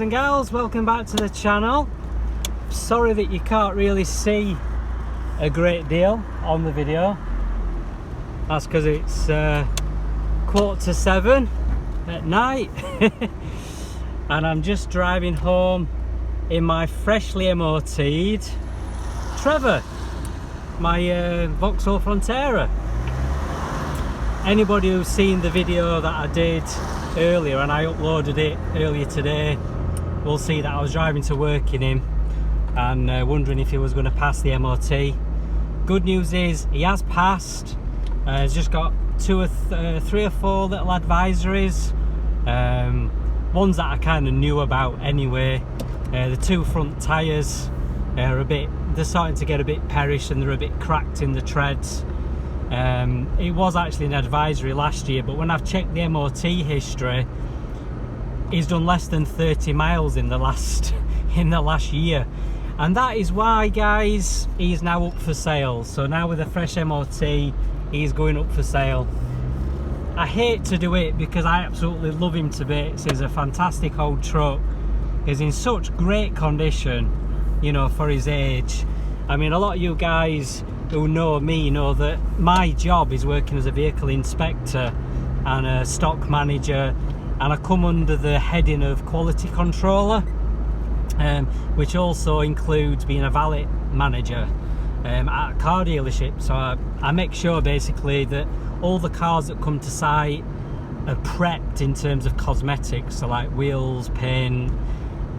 And gals, welcome back to the channel. Sorry that you can't really see a great deal on the video. That's because it's 7:15 at night and I'm just driving home in my freshly MOT'd Trevor, my Vauxhall Frontera. Anybody who's seen the video that I did earlier, and I uploaded it earlier today, will see that I was driving to work in him and wondering if he was going to pass the MOT. Good news is he has passed. He's just got three or four little advisories, ones that I kind of knew about anyway. The two front tyres are they're starting to get a bit perished and they're a bit cracked in the treads. It was actually an advisory last year, but when I've checked the MOT history, he's done less than 30 miles in the last year, and that is why, guys, he's now up for sale. So now with a fresh MOT, he's going up for sale. I hate to do it because I absolutely love him to bits. He's a fantastic old truck. He's in such great condition, you know, for his age. I mean, a lot of you guys who know me know that my job is working as a vehicle inspector and a stock manager, and I come under the heading of quality controller, which also includes being a valet manager at a car dealership. So I make sure basically that all the cars that come to site are prepped in terms of cosmetics, so like wheels, paint,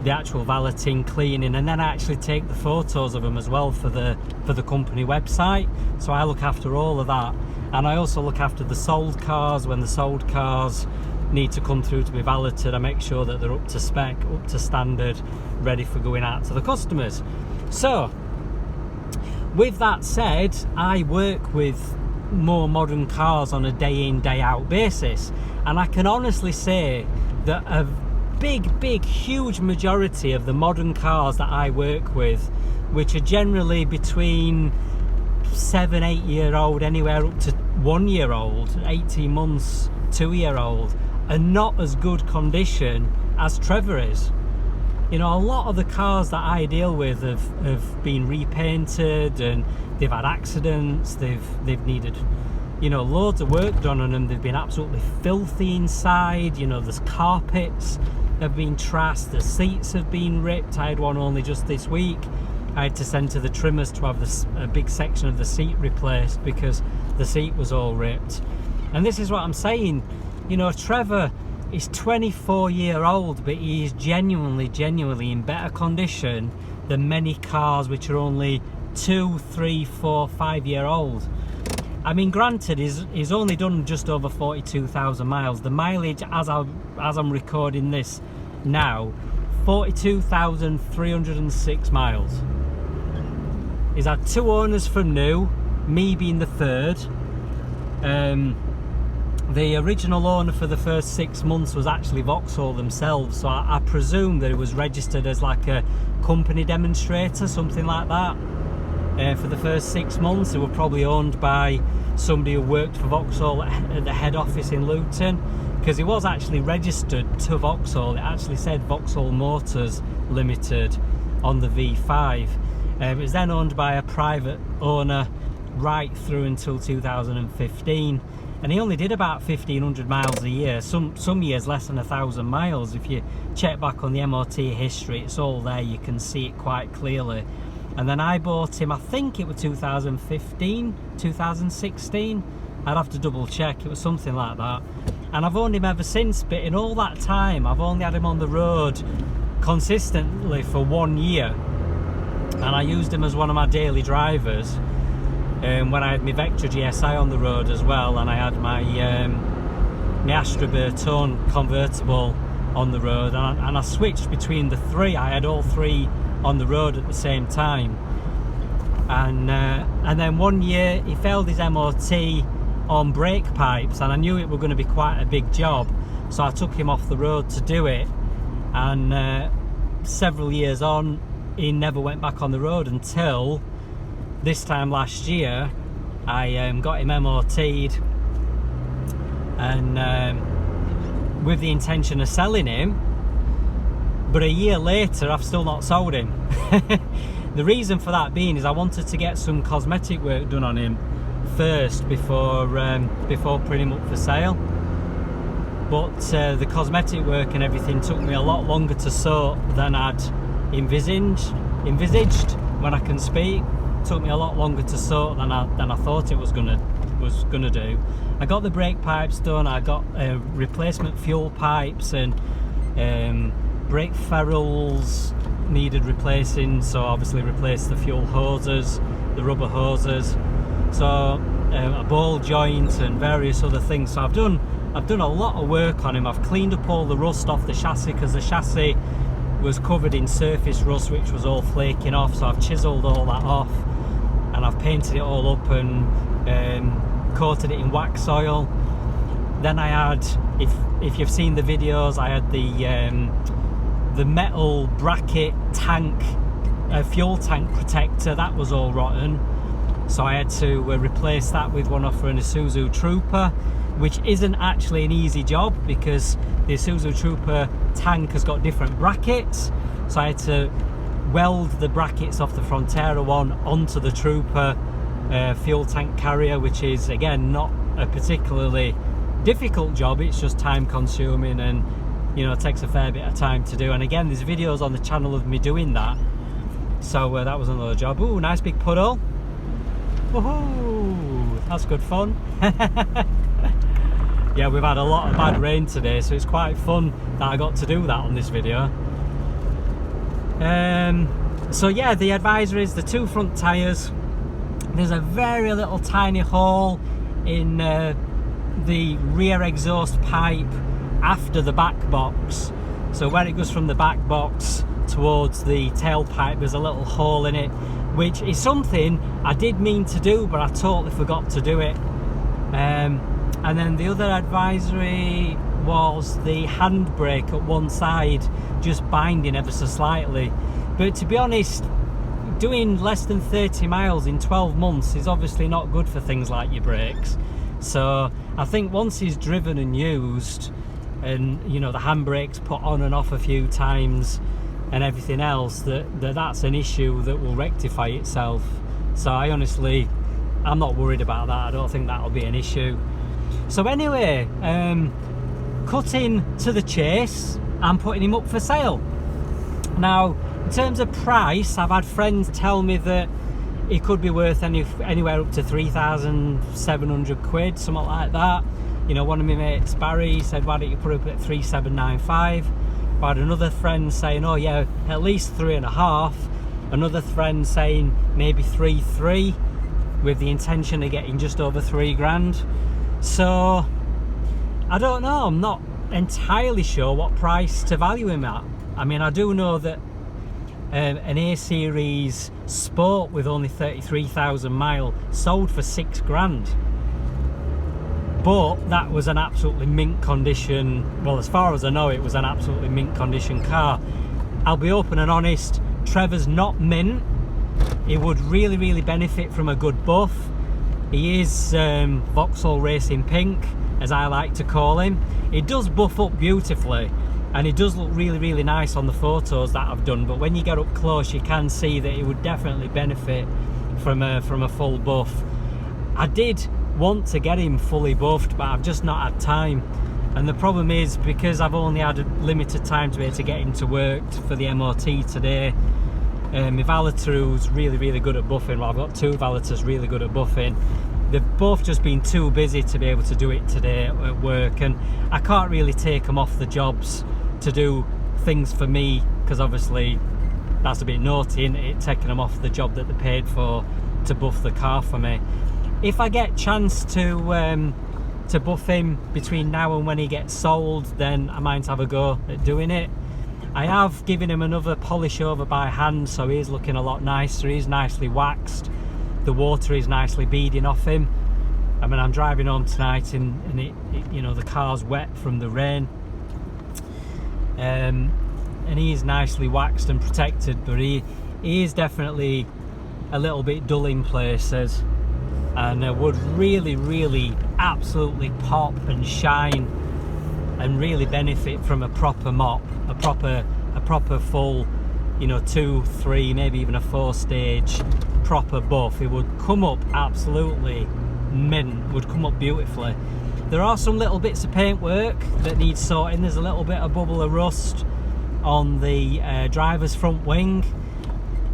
the actual valeting, cleaning, and then I actually take the photos of them as well for the company website. So I look after all of that, and I also look after the sold cars. When the sold cars need to come through to be valeted, I make sure that they're up to spec, up to standard, ready for going out to the customers. So with that said, I work with more modern cars on a day in, day out basis, and I can honestly say that a big huge majority of the modern cars that I work with, which are generally between 7-8 year old, anywhere up to 1 year old, 18 months, 2 year old, are not as good condition as Trevor is. You know, a lot of the cars that I deal with have been repainted and they've had accidents, they've needed, you know, loads of work done on them. They've been absolutely filthy inside. You know, there's carpets have been trashed, the seats have been ripped. I had one only just this week. I had to send to the trimmers to have a big section of the seat replaced because the seat was all ripped. And this is what I'm saying, you know, Trevor is 24-year-old, but he is genuinely in better condition than many cars which are only 2, 3, 4, 5 year old. I mean, granted, he's only done just over 42,000 miles. The mileage, as I'm recording this now, 42,306 miles. He's had 2 owners from new, me being the third. The original owner for the first 6 months was actually Vauxhall themselves, so I presume that it was registered as like a company demonstrator, something like that. For the first 6 months, they were probably owned by somebody who worked for Vauxhall at the head office in Luton, because it was actually registered to Vauxhall. It actually said Vauxhall Motors Limited on the V5. It was then owned by a private owner right through until 2015, and he only did about 1,500 miles a year. Some years less than 1,000 miles. If you check back on the MOT history, it's all there, you can see it quite clearly. And then I bought him, I think it was 2015, 2016. I'd have to double check, it was something like that. And I've owned him ever since, but in all that time, I've only had him on the road consistently for 1 year. And I used him as one of my daily drivers. When I had my Vectra GSI on the road as well, and I had my Astra Bertone convertible on the road, and I switched between the three. I had all three on the road at the same time, and then 1 year he failed his MOT on brake pipes, and I knew it was going to be quite a big job, so I took him off the road to do it. And several years on, he never went back on the road until this time last year. I got him MOT'd, and with the intention of selling him, but a year later I've still not sold him. The reason for that being is I wanted to get some cosmetic work done on him first before putting him up for sale. But the cosmetic work and everything took me a lot longer to sort than I'd envisaged when I can speak. It took me a lot longer to sort than I thought it was gonna do. I got the brake pipes done, I got replacement fuel pipes, and brake ferrules needed replacing, so obviously replaced the fuel hoses, the rubber hoses, so a ball joint and various other things. So I've done a lot of work on him. I've cleaned up all the rust off the chassis, because the chassis was covered in surface rust which was all flaking off, so I've chiselled all that off and I've painted it all up and coated it in wax oil. Then I had, if you've seen the videos, I had the metal bracket tank, fuel tank protector, that was all rotten, so I had to replace that with one off an Isuzu Trooper, which isn't actually an easy job because the Isuzu Trooper tank has got different brackets, so I had to weld the brackets off the Frontera one onto the Trooper fuel tank carrier, which is again not a particularly difficult job, it's just time consuming and, you know, it takes a fair bit of time to do. And again, there's videos on the channel of me doing that, so that was another job. Ooh, nice big puddle. Woohoo, that's good fun. Yeah, we've had a lot of bad rain today, so it's quite fun that I got to do that on this video. So yeah, the advisories, the two front tyres, there's a very little tiny hole in the rear exhaust pipe after the back box, so where it goes from the back box towards the tailpipe, there's a little hole in it, which is something I did mean to do, but I totally forgot to do it. And then the other advisory was the handbrake at one side just binding ever so slightly, but to be honest, doing less than 30 miles in 12 months is obviously not good for things like your brakes. So I think once he's driven and used, and you know, the handbrake's put on and off a few times and everything else, that's an issue that will rectify itself. So I'm not worried about that. I don't think that'll be an issue. So anyway, cutting to the chase, I'm putting him up for sale. Now, in terms of price, I've had friends tell me that it could be worth anywhere up to 3,700 quid, something like that. You know, one of my mates, Barry, said, why don't you put it up at 3,795? I had another friend saying, oh yeah, at least 3.5. Another friend saying maybe 3.3, with the intention of getting just over 3 grand. So I don't know, I'm not entirely sure what price to value him at. I mean, I do know that an A-Series Sport with only 33,000 miles sold for 6 grand, but that was an absolutely mint condition. Well, as far as I know, it was an absolutely mint condition car. I'll be open and honest, Trevor's not mint. He would really benefit from a good buff. He is Vauxhall Racing Pink, as I like to call him. He does buff up beautifully, and it does look really nice on the photos that I've done, but when you get up close you can see that it would definitely benefit from a full buff. I did want to get him fully buffed, but I've just not had time, and the problem is, because I've only had a limited time to be able to get him to work for the MOT today, my valeter, who's really good at buffing, well, I've got 2 valeters really good at buffing, they've both just been too busy to be able to do it today at work, and I can't really take them off the jobs to do things for me, because obviously that's a bit naughty, isn't it, taking them off the job that they paid for to buff the car for me. If I get chance to buff him between now and when he gets sold, then I might have a go at doing it. I have given him another polish over by hand, so he's looking a lot nicer. He's nicely waxed, the water is nicely beading off him. I mean, I'm driving home tonight and it you know, the car's wet from the rain, and he's nicely waxed and protected, but he is definitely a little bit dull in places, and would really absolutely pop and shine and really benefit from a proper mop, a proper a proper full, you know, 2, 3, maybe even a 4-stage proper buff, it would come up absolutely mint, would come up beautifully. There are some little bits of paintwork that needs sorting. There's a little bit of bubble of rust on the driver's front wing.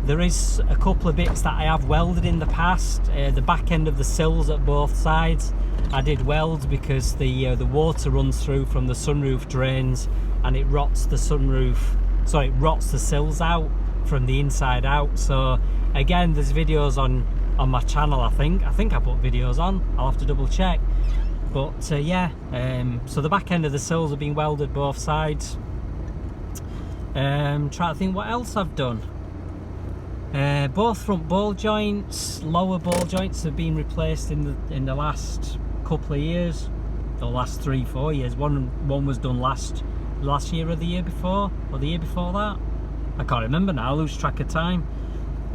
There is a couple of bits that I have welded in the past. The back end of the sills at both sides I did weld, because the water runs through from the sunroof drains and it rots the sunroof, so it rots the sills out from the inside out. So again, there's videos on my channel. I think I put videos on, I'll have to double check. But yeah, so the back end of the sills have been welded both sides. Trying to think what else I've done. Both front ball joints, lower ball joints have been replaced in the last couple of years, or last 3-4 years. One was done last year or the year before, or the year before that. I can't remember now, I lose track of time.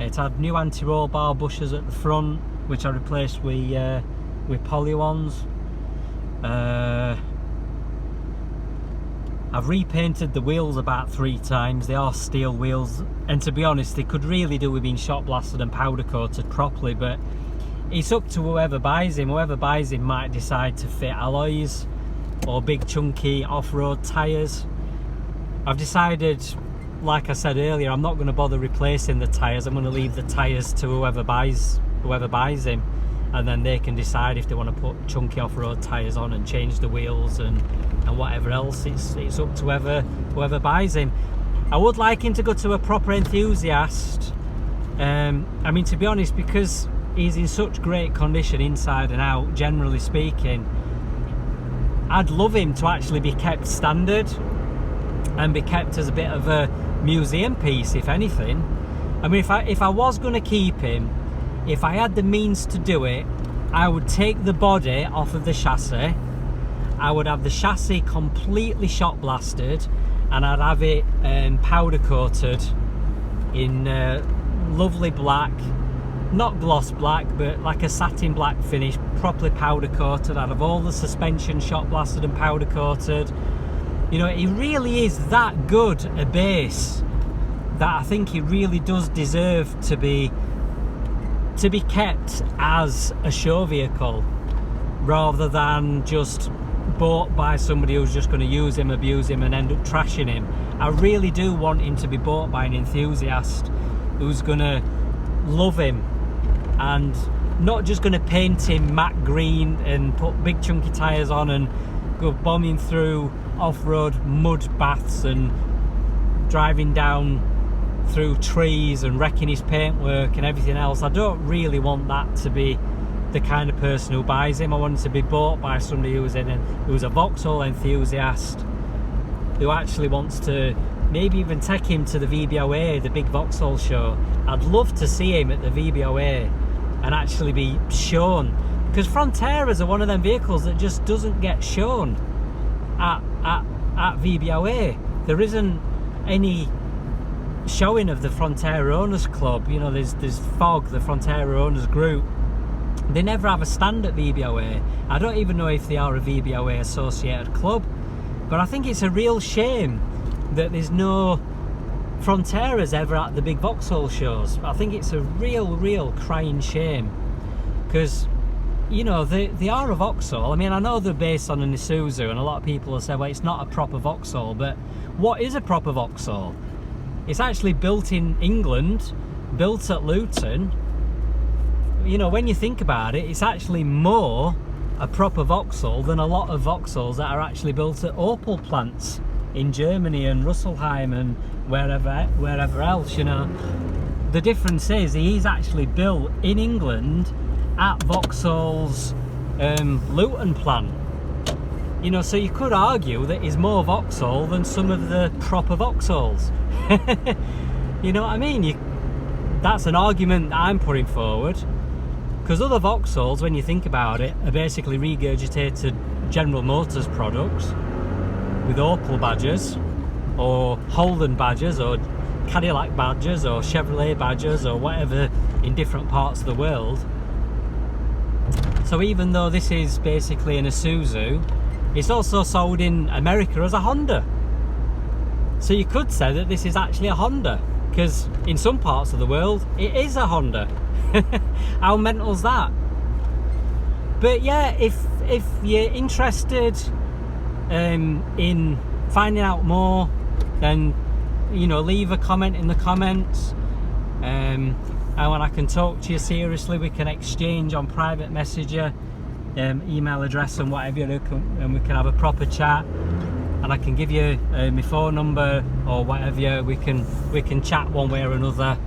It had new anti-roll bar bushers at the front, which I replaced with poly ones. I've repainted the wheels about 3 times. They are steel wheels, and to be honest, they could really do with being shot blasted and powder coated properly, but it's up to whoever buys him. Whoever buys him might decide to fit alloys or big chunky off-road tyres. I've decided, like I said earlier, I'm not going to bother replacing the tyres. I'm going to leave the tyres to whoever buys him, and then they can decide if they want to put chunky off-road tyres on and change the wheels and whatever else. It's up to whoever buys him. I would like him to go to a proper enthusiast. I mean, to be honest, because he's in such great condition inside and out, generally speaking, I'd love him to actually be kept standard and be kept as a bit of a museum piece, if anything. I mean, if I was going to keep him, if I had the means to do it, I would take the body off of the chassis. I would have the chassis completely shot blasted, and I'd have it powder coated in lovely black, not gloss black, but like a satin black finish, properly powder coated. I'd have all the suspension shot blasted and powder coated. You know, he really is that good a base that I think he really does deserve to be kept as a show vehicle, rather than just bought by somebody who's just going to use him, abuse him and end up trashing him. I really do want him to be bought by an enthusiast who's going to love him, and not just going to paint him matte green and put big chunky tyres on and go bombing through off-road mud baths and driving down through trees and wrecking his paintwork and everything else. I don't really want that to be the kind of person who buys him. I want him to be bought by somebody who's a Vauxhall enthusiast, who actually wants to maybe even take him to the VBOA, the big Vauxhall show. I'd love to see him at the VBOA and actually be shown, because Fronteras are one of them vehicles that just doesn't get shown at VBOA. There isn't any showing of the Frontera Owners Club. You know, there's FOG, the Frontera Owners Group. They never have a stand at VBOA. I don't even know if they are a VBOA associated club, but I think it's a real shame that there's no Fronteras ever at the big Vauxhall shows. I think it's a real crying shame, because, you know, they are a Vauxhall. I mean, I know they're based on an Isuzu, and a lot of people will say, well, it's not a proper Vauxhall, but what is a proper Vauxhall? It's actually built in England, built at Luton. You know, when you think about it, it's actually more a proper Vauxhall than a lot of Vauxhalls that are actually built at Opel plants in Germany and Rüsselsheim and wherever else, you know. The difference is he's actually built in England at Vauxhall's Luton plant. You know, so you could argue that he's more Vauxhall than some of the proper Vauxhalls. You know what I mean? That's an argument that I'm putting forward, because other Vauxhalls, when you think about it, are basically regurgitated General Motors products with Opel badges or Holden badges or Cadillac badges or Chevrolet badges or whatever in different parts of the world. So even though this is basically an Isuzu, it's also sold in America as a Honda. So you could say that this is actually a Honda, because in some parts of the world it is a Honda. How mental's that? But yeah, if you're interested in finding out more, then leave a comment in the comments, and when I can talk to you seriously, we can exchange on private messenger, email address and whatever, and we can have a proper chat, and I can give you my phone number or whatever. We can chat one way or another,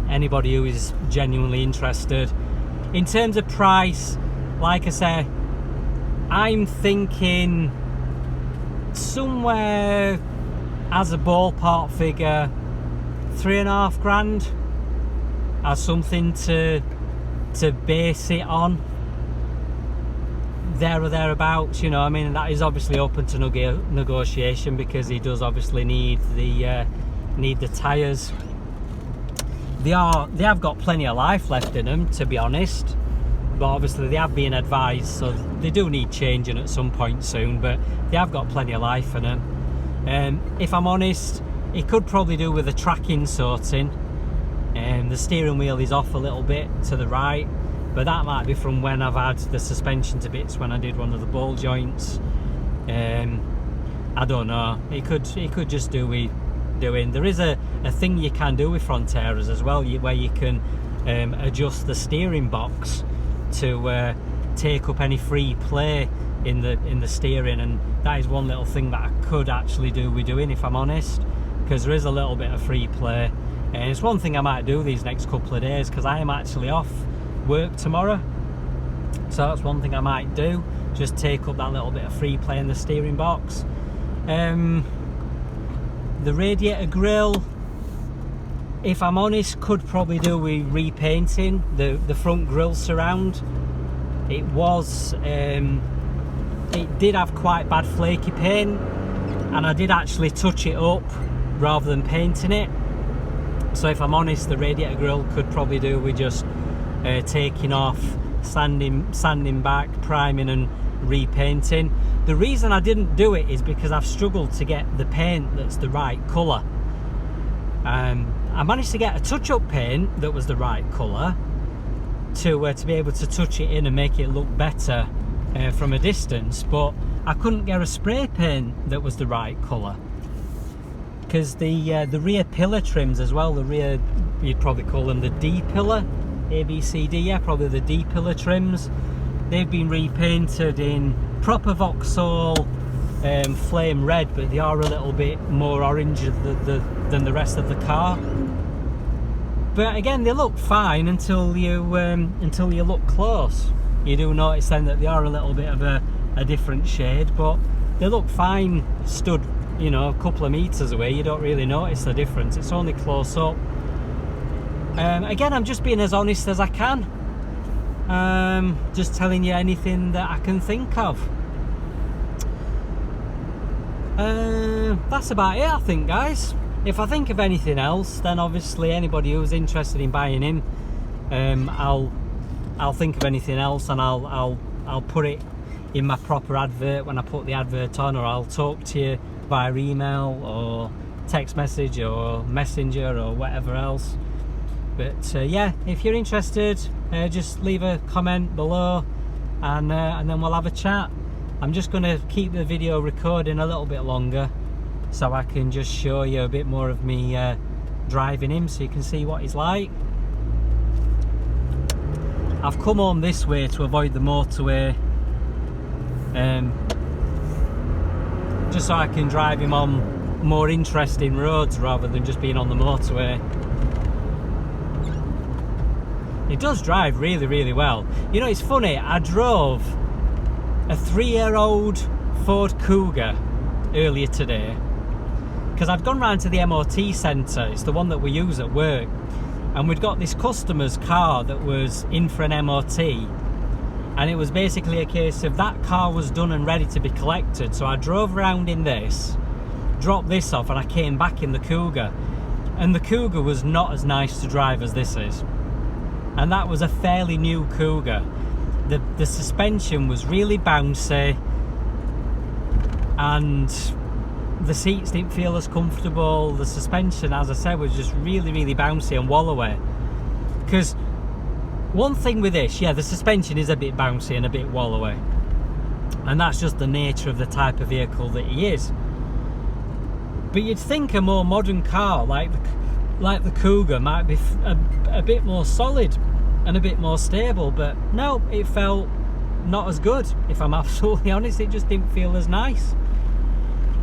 anybody who is genuinely interested. In terms of price, like I say, I'm thinking somewhere, as a ballpark figure, 3.5 grand as something to base it on, there or thereabouts. I mean, that is obviously open to negotiation, because he does obviously need the tyres. They have got plenty of life left in them, to be honest, but obviously they have been advised, so they do need changing at some point soon, but they have got plenty of life in them. If I'm honest, it could probably do with the tracking sorting. The steering wheel is off a little bit to the right, but that might be from when I've had the suspension to bits when I did one of the ball joints. I don't know, it could just do with doing. There is a thing you can do with Fronteras as well, where you can adjust the steering box to take up any free play in the steering, and that is one little thing that I could actually do with doing, if I'm honest, because there is a little bit of free play, and it's one thing I might do these next couple of days, because I am actually off work tomorrow, so that's one thing I might do, just take up that little bit of free play in the steering box. The radiator grille, if I'm honest, could probably do with repainting the front grille surround. It did have quite bad flaky paint, and I did actually touch it up rather than painting it. So if I'm honest, the radiator grille could probably do with just taking off, sanding back, priming and repainting. The reason I didn't do it is because I've struggled to get the paint that's the right colour. I managed to get a touch-up paint that was the right colour to be able to touch it in and make it look better from a distance, but I couldn't get a spray paint that was the right colour, because the rear pillar trims as well, the rear, you'd probably call them the D pillar, A, B, C, D, yeah, probably the D pillar trims, they've been repainted in proper Vauxhall flame red, but they are a little bit more orange than the rest of the car. But again, they look fine until you look close. You do notice then that they are a little bit of a different shade, but they look fine stood, a couple of meters away. You don't really notice the difference. It's only close up. Again, I'm just being as honest as I can. Just telling you anything that I can think of. That's about it, I think, guys. If I think of anything else, then obviously anybody who's interested in buying him, I'll think of anything else, and I'll put it in my proper advert when I put the advert on, or I'll talk to you via email or text message or messenger or whatever else. But yeah, if you're interested, just leave a comment below, and then we'll have a chat. I'm just going to keep the video recording a little bit longer, so I can just show you a bit more of me driving him, so you can see what he's like. I've come home this way to avoid the motorway, just so I can drive him on more interesting roads rather than just being on the motorway. It does drive really, really well. It's funny, I drove a 3-year-old Ford Cougar earlier today, because I'd gone round to the MOT centre. It's the one that we use at work, and we'd got this customer's car that was in for an MOT, and it was basically a case of that car was done and ready to be collected. So I drove around in this, dropped this off, and I came back in the Cougar, and the Cougar was not as nice to drive as this is. And that was a fairly new Cougar. The suspension was really bouncy, and the seats didn't feel as comfortable. The suspension, as I said, was just really, really bouncy and wallowy. Because one thing with this, yeah, the suspension is a bit bouncy and a bit wallowy, and that's just the nature of the type of vehicle that he is. But you'd think a more modern car like the Cougar might be a bit more solid and a bit more stable, but no, it felt not as good. If I'm absolutely honest, it just didn't feel as nice.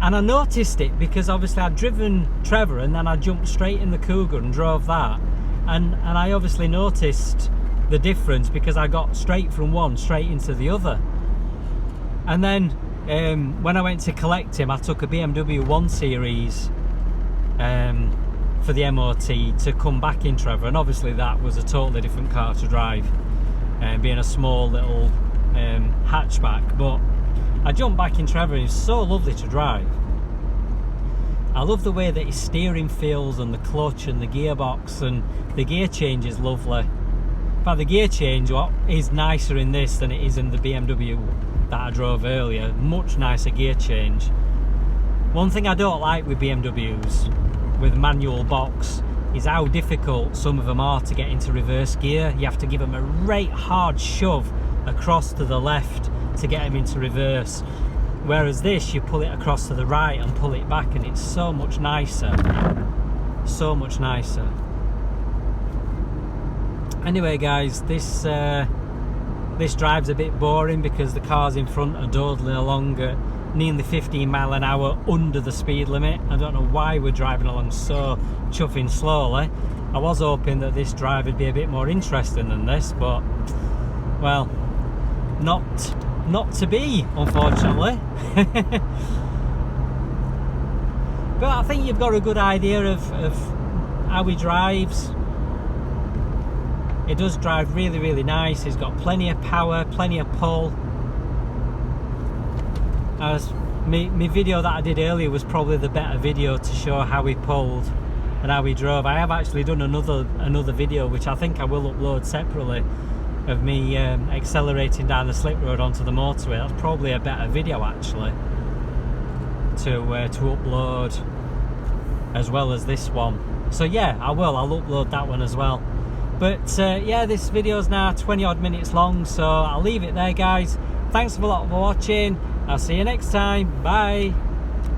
And I noticed it because obviously I'd driven Trevor and then I jumped straight in the Cougar and drove that, and I obviously noticed the difference because I got straight from one straight into the other. And then when I went to collect him, I took a BMW 1 Series for the MOT to come back in Trevor, and obviously that was a totally different car to drive, being a small little hatchback. But I jumped back in Trevor and it's so lovely to drive. I love the way that his steering feels and the clutch and the gearbox, and the gear change is lovely. In fact, the gear change is nicer in this than it is in the BMW that I drove earlier. Much nicer gear change. One thing I don't like with BMWs with manual box is how difficult some of them are to get into reverse gear. You have to give them a right hard shove across to the left to get them into reverse, whereas this, you pull it across to the right and pull it back, and it's so much nicer, so much nicer. Anyway guys, this drive's a bit boring because the cars in front are dawdling along at nearly 15 mile an hour under the speed limit. I don't know why we're driving along so chuffing slowly. I was hoping that this drive would be a bit more interesting than this, but well, not to be, unfortunately. But I think you've got a good idea of how he drives. It does drive really, really nice. He's got plenty of power, plenty of pull. My video that I did earlier was probably the better video to show how he pulled and how he drove. I have actually done another video which I think I will upload separately of me accelerating down the slip road onto the motorway. That's probably a better video actually to upload as well as this one. So yeah, I'll upload that one as well. But yeah, this video is now 20 odd minutes long, so I'll leave it there guys. Thanks a lot for watching. I'll see you next time. Bye.